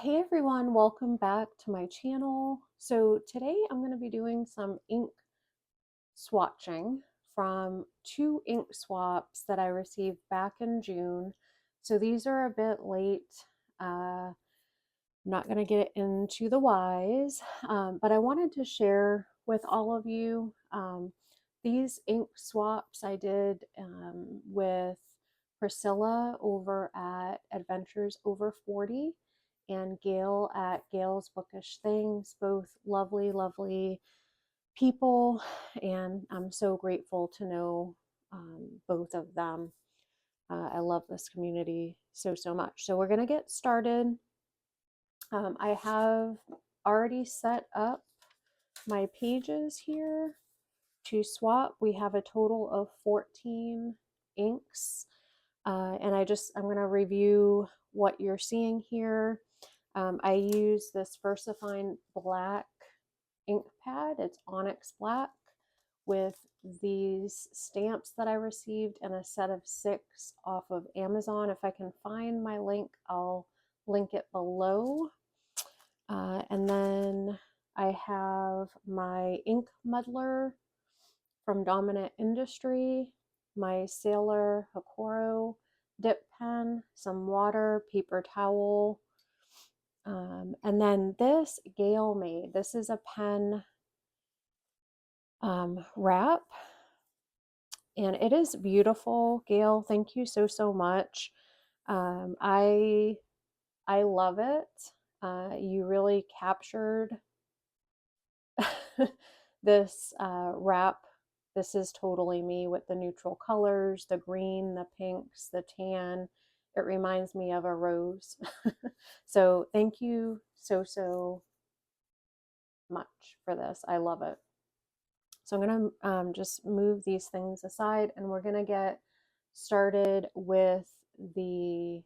Hey everyone, welcome back to my channel. So today I'm going to be doing some ink swatching from two ink swaps that I received back in June. So these are a bit late. I'm not going to get into the whys, but I wanted to share with all of you these ink swaps I did with Priscilla over at Adventures Over 40 and Gail at Gail's Bookish Things, both lovely, lovely people, and I'm so grateful to know both of them. I love this community so much. So we're going to get started. I have already set up my pages here to swap. We have a total of 14 inks. And I'm going to review what you're seeing here. I use this VersaFine black ink pad. It's Onyx Black with these stamps that I received and a set of 6 off of Amazon. If I can find my link, I'll link it below. And then I have my ink muddler from Dominant Industry, my Sailor Hokoro dip pen, some water, paper towel, and then this Gail made. This is a pen wrap, and it is beautiful. Gail, thank you so much. I love it. You really captured this wrap. This is totally me with the neutral colors, the green, the pinks, the tan. It reminds me of a rose. So thank you so much for this. I love it. So I'm going to just move these things aside, and we're going to get started with the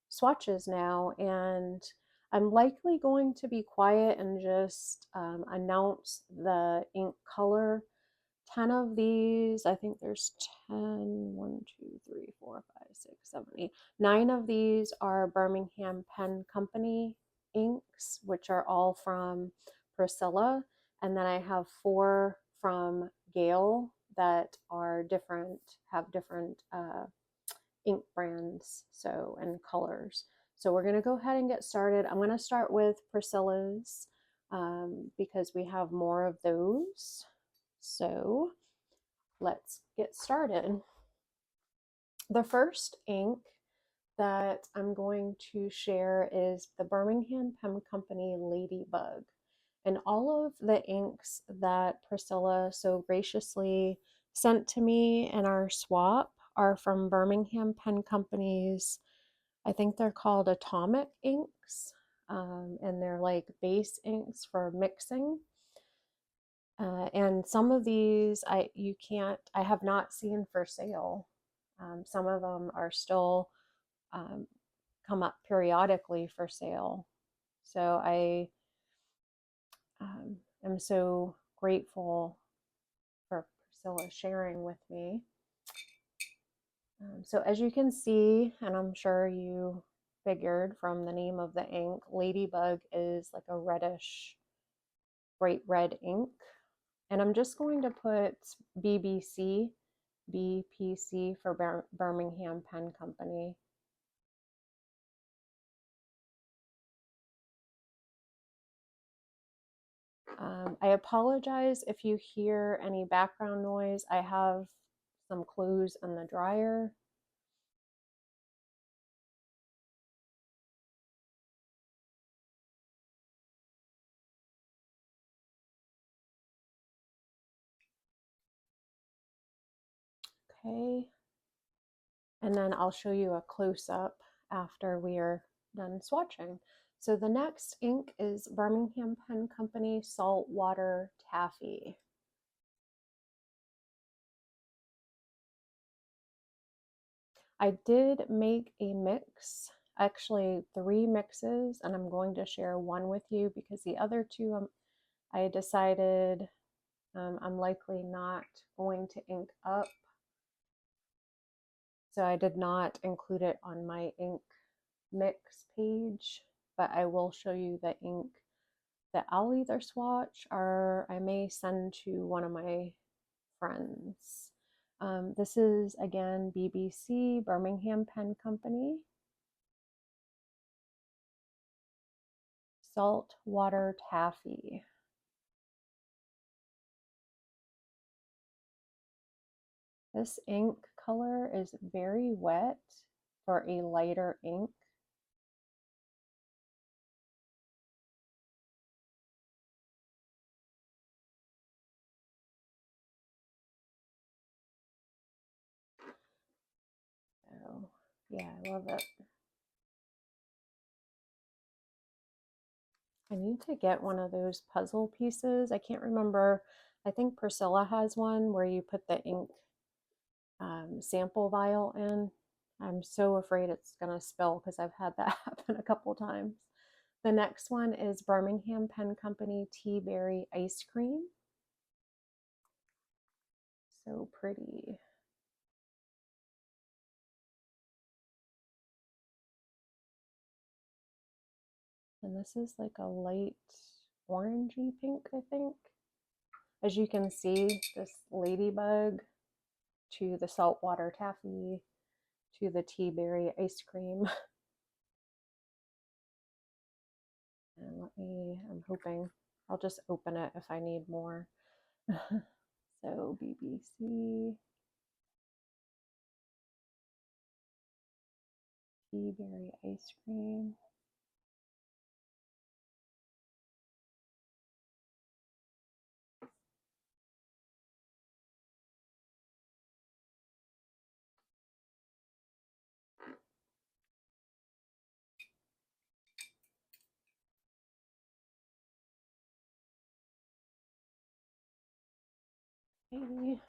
swatches now. And I'm likely going to be quiet and just announce the ink color. 10 of these, I think there's 10, 1, 2, 3, 4, 5, 6, 7, 8. 9 of these are Birmingham Pen Company inks, which are all from Priscilla. And then I have 4 from Gail that are different, have different ink brands and colors. So we're going to go ahead and get started. I'm going to start with Priscilla's because we have more of those. So let's get started. The first ink that I'm going to share is the Birmingham Pen Company Ladybug. And all of the inks that Priscilla so graciously sent to me in our swap are from Birmingham Pen Company's, I think they're called Atomic inks, and they're like base inks for mixing. And some of these I have not seen for sale. Some of them are still come up periodically for sale. So I am so grateful for Priscilla sharing with me. So as you can see, and I'm sure you figured from the name of the ink, Ladybug is like a reddish, bright red ink. And I'm just going to put BPC for Birmingham Pen Company. I apologize if you hear any background noise. I have some clothes in the dryer. Okay. And then I'll show you a close-up after we are done swatching. So the next ink is Birmingham Pen Company Saltwater Taffy. I did make a mix, actually 3 mixes, and I'm going to share one with you because the other 2 I decided I'm likely not going to ink up. So I did not include it on my ink mix page. but I will show you the ink that I'll either swatch or I may send to one of my friends. This is again BBC Birmingham Pen Company. Salt Water Taffy. This ink color is very wet for a lighter ink. So yeah, I love it. I need to get one of those puzzle pieces. I can't remember. I think Priscilla has one where you put the ink sample vial in. I'm so afraid it's going to spill because I've had that happen a couple times. The next one is Birmingham Pen Company Tea Berry Ice Cream. So pretty. And this is like a light orangey pink, I think. As you can see, this ladybug to the saltwater taffy to the tea berry ice cream. And I'm hoping, I'll just open it if I need more. So BBC tea berry ice cream. Maybe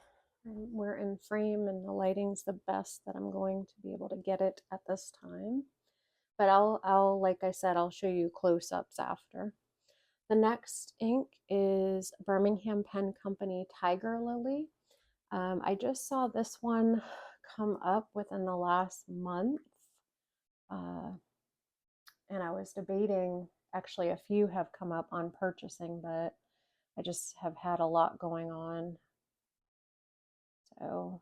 we're in frame and the lighting's the best that I'm going to be able to get it at this time. But I'll like I said, I'll show you close-ups after. The next ink is Birmingham Pen Company Tiger Lily. I just saw this one come up within the last month. And I was debating, actually a few have come up on purchasing, but I just have had a lot going on. So,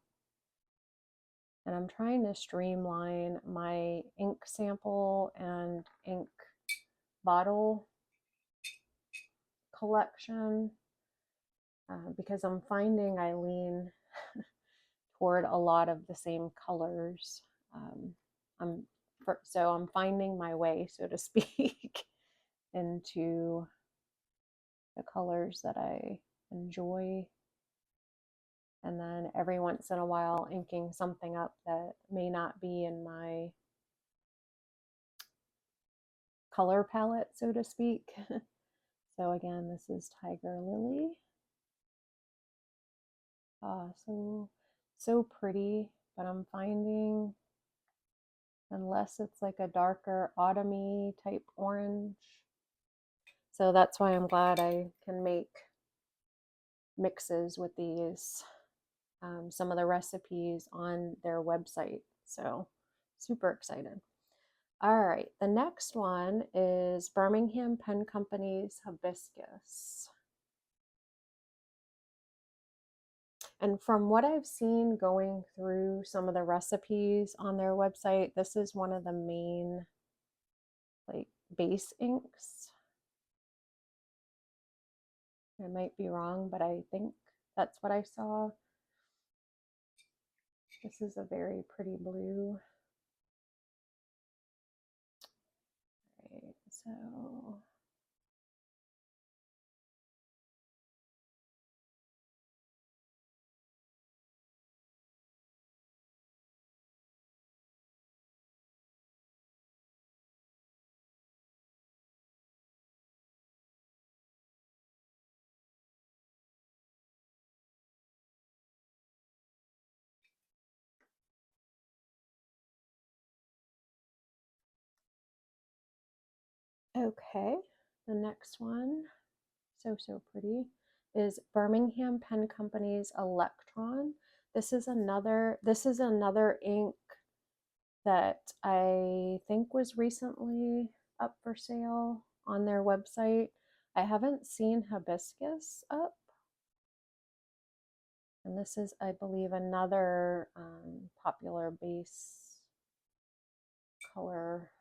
and I'm trying to streamline my ink sample and ink bottle collection because I'm finding I lean toward a lot of the same colors. So I'm finding my way, so to speak, into the colors that I enjoy. And then every once in a while inking something up that may not be in my color palette, so to speak. So again, this is Tiger Lily. So pretty, but I'm finding, unless it's like a darker autumny type orange. So that's why I'm glad I can make mixes with these, some of the recipes on their website. So super excited. All right, the next one is Birmingham Pen Company's Hibiscus. And from what I've seen going through some of the recipes on their website, this is one of the main like base inks. I might be wrong, but I think that's what I saw. This is a very pretty blue. All right, so okay, the next one, so pretty, is Birmingham Pen Company's Electron. This is another ink that I think was recently up for sale on their website. I haven't seen hibiscus up. And this is, I believe, another popular base color.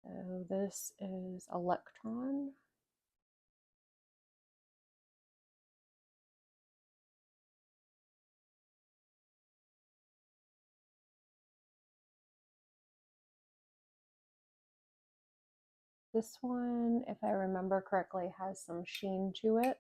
So this is Electron. This one, if I remember correctly, has some sheen to it.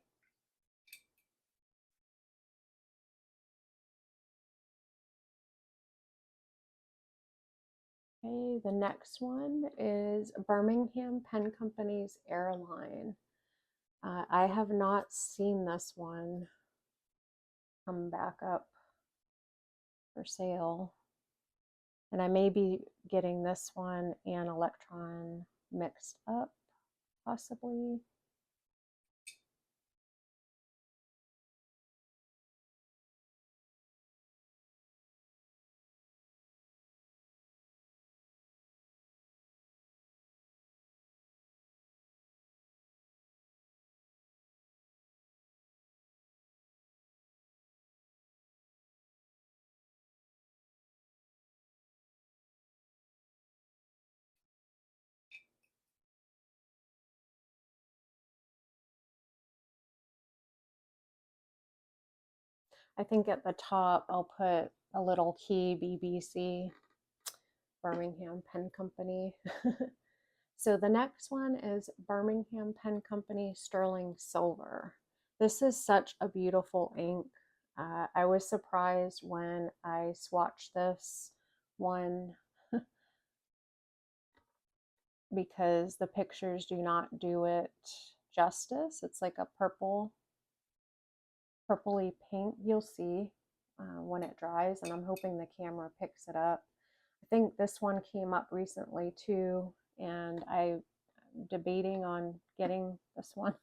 Okay, the next one is Birmingham Pen Company's Airline. I have not seen this one come back up for sale. And I may be getting this one and Electron mixed up, possibly. I think at the top I'll put a little key BBC, Birmingham Pen Company. So the next one is Birmingham Pen Company Sterling Silver. This is such a beautiful ink. I was surprised when I swatched this one because the pictures do not do it justice. It's like a purpley pink. You'll see when it dries, and I'm hoping the camera picks it up. I think this one came up recently too, and I'm debating on getting this one.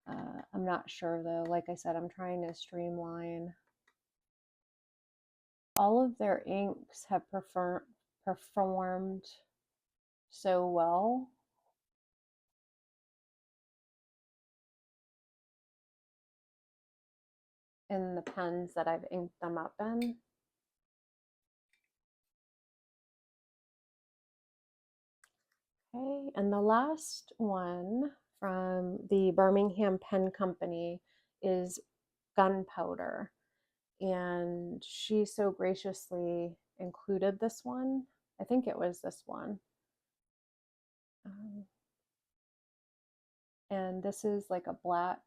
I'm not sure though. Like I said, I'm trying to streamline. All of their inks have performed so well. In the pens that I've inked them up in. Okay, and the last one from the Birmingham Pen Company is Gunpowder. And she so graciously included this one. I think it was this one. And this is like a black.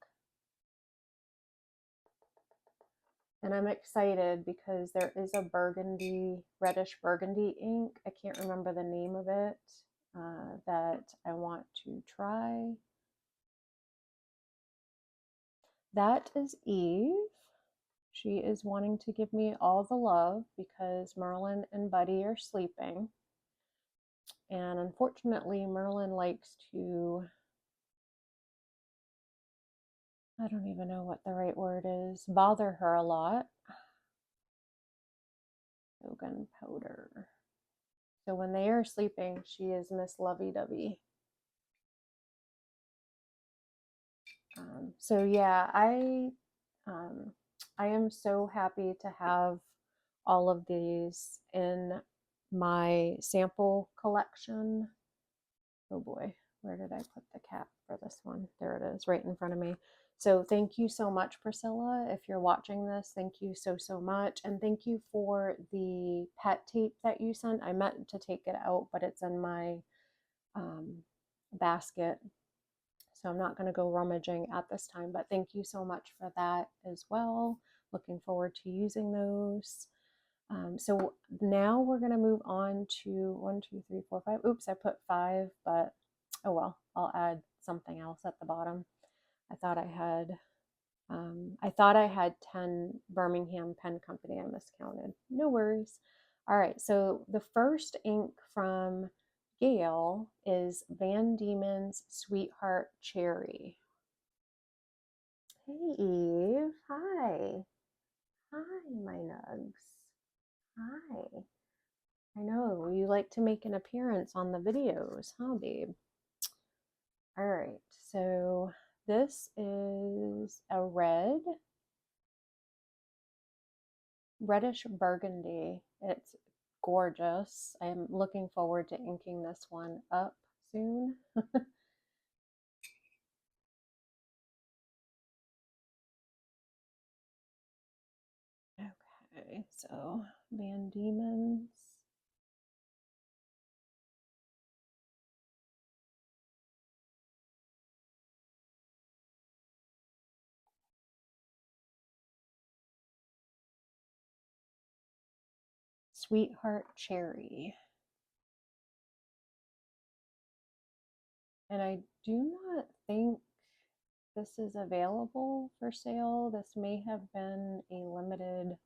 And I'm excited because there is a burgundy, reddish burgundy ink. I can't remember the name of it that I want to try. That is Eve. She is wanting to give me all the love because Merlin and Buddy are sleeping. And unfortunately, Merlin likes to, I don't even know what the right word is, bother her a lot. So Gunpowder. So when they are sleeping, she is Miss Lovey-Dovey. So yeah, I am so happy to have all of these in my sample collection. Oh boy, where did I put the cap for this one? There it is, right in front of me. So thank you so much, Priscilla. If you're watching this, thank you so, so much. And thank you for the pet tape that you sent. I meant to take it out, but it's in my basket. So I'm not going to go rummaging at this time, but thank you so much for that as well. Looking forward to using those. So now we're going to move on to 1, 2, 3, 4, 5. Oops, I put 5, but oh well, I'll add something else at the bottom. I thought I had 10 Birmingham Pen Company. I miscounted. No worries. All right, so the first ink from Gail is Van Diemen's Sweetheart Cherry. Hey Eve, hi. Hi, my nugs. Hi. I know, you like to make an appearance on the videos, huh, babe? All right, so this is a reddish burgundy. It's gorgeous. I'm looking forward to inking this one up soon. Okay, so Van Diemen's. Sweetheart Cherry. And I do not think this is available for sale. This may have been a limited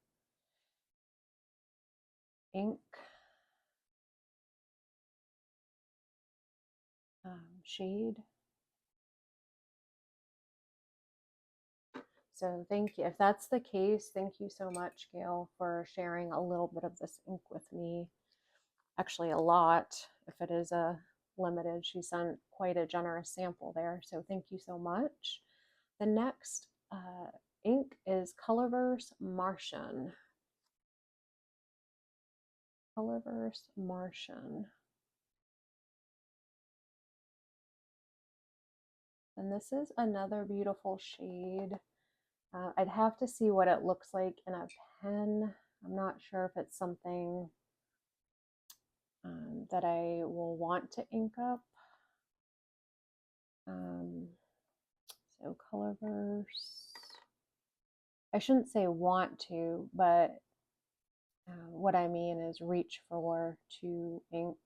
ink shade. So thank you. If that's the case, thank you so much, Gail, for sharing a little bit of this ink with me. Actually, a lot. If it is a limited, she sent quite a generous sample there. So thank you so much. The next ink is Colorverse Martian. Colorverse Martian. And this is another beautiful shade. I'd have to see what it looks like in a pen. I'm not sure if it's something that I will want to ink up. So Colorverse. I shouldn't say want to, but what I mean is reach for to ink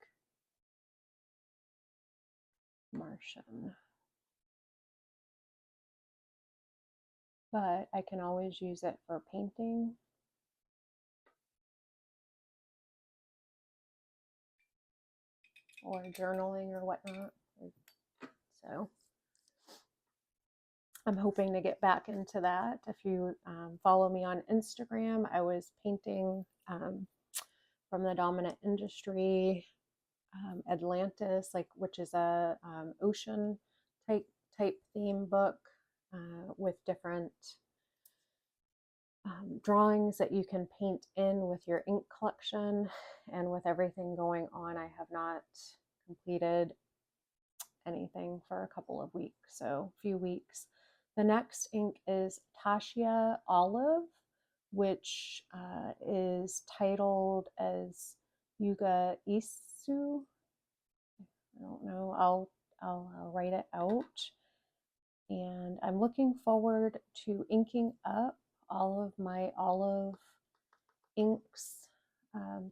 Martian. But I can always use it for painting. Or journaling or whatnot. So I'm hoping to get back into that. If you follow me on Instagram, I was painting from the Dominant Industry Atlantis, which is a ocean type theme book with different drawings that you can paint in with your ink collection. And with everything going on, I have not completed anything for a couple of weeks, so a few weeks. The next ink is Tasha Olive, which is titled as Yuga Isu. I don't know. I'll write it out. And I'm looking forward to inking up all of my olive inks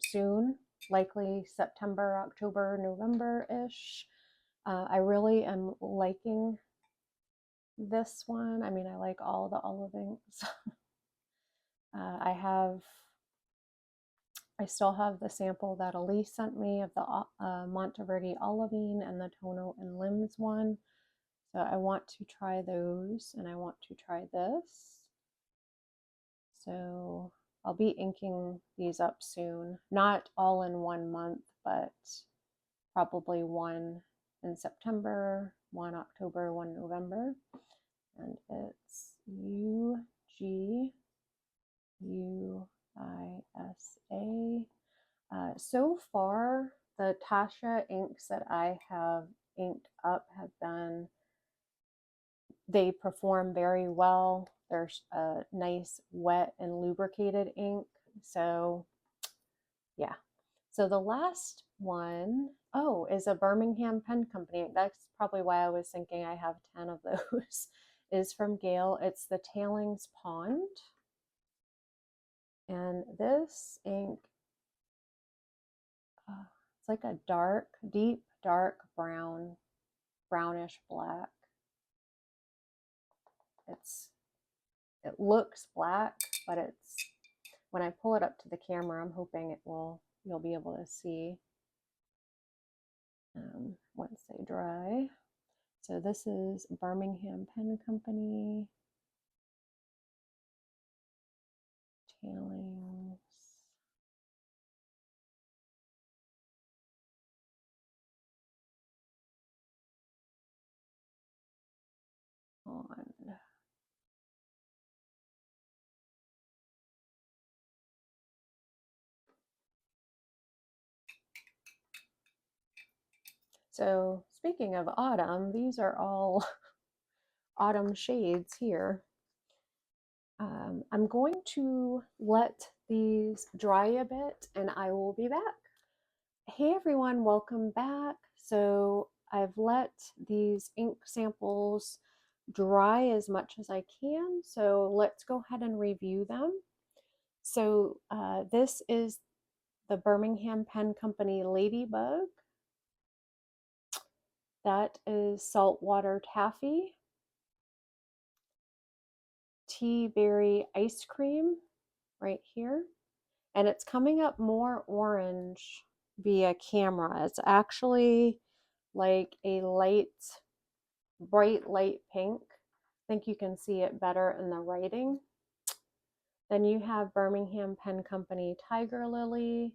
soon, likely September, October, November-ish. I really am liking this one. I mean, I like all the olive inks. I still have the sample that Elise sent me of the Monteverde Olivine and the Tono and Limbs one. So I want to try those, and I want to try this. So I'll be inking these up soon. Not all in 1 month, but probably one in September, one October, one November. And it's UGUISA. So far, the Tasha inks that I have inked up have been, they perform very well. There's a nice wet and lubricated ink. So yeah. So the last one, oh, is a Birmingham pen company. That's probably why I was thinking I have 10 of those. Is from Gail. It's the Tailings Pond. And this ink, it's like a deep dark brown, brownish black. It looks black, but it's, when I pull it up to the camera, I'm hoping you'll be able to see once they dry. So this is Birmingham Pen Company. Tailings. So speaking of autumn, these are all autumn shades here. I'm going to let these dry a bit and I will be back. Hey everyone, welcome back. So I've let these ink samples dry as much as I can. So let's go ahead and review them. So this is the Birmingham Pen Company Ladybug. That is Saltwater Taffy. Tea Berry Ice Cream right here. And it's coming up more orange via camera. It's actually like a bright light pink. I think you can see it better in the writing. Then you have Birmingham Pen Company Tiger Lily.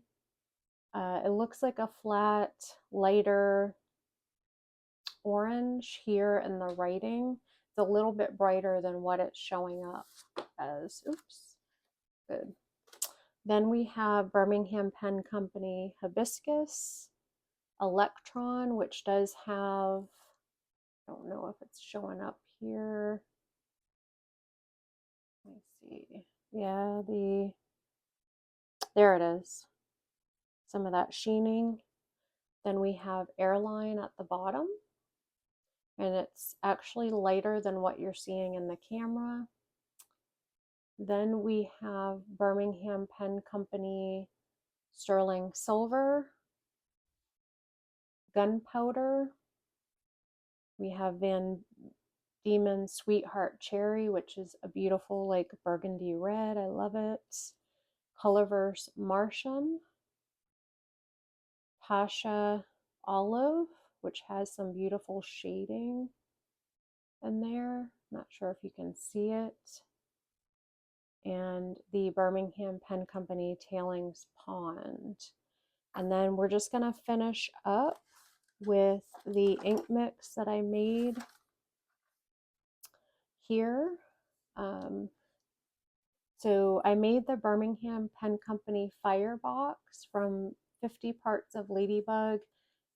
It looks like a flat, lighter orange here in the writing. It's a little bit brighter than what it's showing up as. Oops, good. Then we have Birmingham Pen Company Hibiscus, Electron, which does have, I don't know if it's showing up here. Let me see. Yeah, there it is. Some of that sheening. Then we have Airline at the bottom, and it's actually lighter than what you're seeing in the camera. Then we have Birmingham Pen Company Sterling Silver, Gunpowder. We have Van Diemen Sweetheart Cherry, which is a beautiful like burgundy red. I love it. Colorverse Martian. Pasha Olive, which has some beautiful shading in there. Not sure if you can see it. And the Birmingham Pen Company Tailings Pond. And then we're just going to finish up with the ink mix that I made here. So I made the Birmingham Pen Company Firebox from 50 parts of Ladybug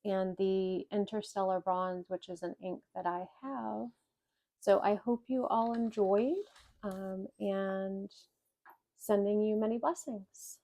and the Interstellar Bronze, which is an ink that I have. So I hope you all enjoyed and sending you many blessings.